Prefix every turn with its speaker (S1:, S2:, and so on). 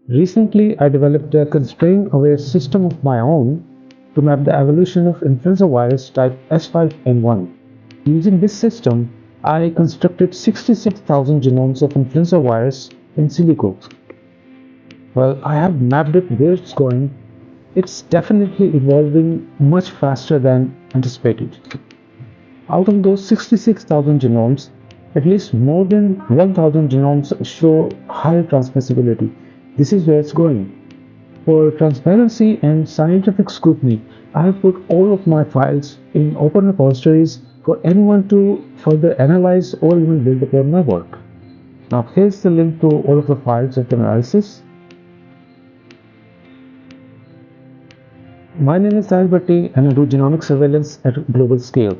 S1: Recently, I developed a constraint-aware system of my own to map the evolution of influenza virus type S5N1. Using this system, I constructed 66,000 genomes of influenza virus in silico. Well, I have mapped it where it's going. It's definitely evolving much faster than anticipated. Out of those 66,000 genomes, at least more than 1,000 genomes show higher transmissibility. This is where it's going. For transparency and scientific scrutiny, I have put all of my files in open repositories for anyone to further analyze or even build upon my work. Now here's the link to all of the files of the analysis. My name is Sahil Bhatti and I do genomic surveillance at a global scale.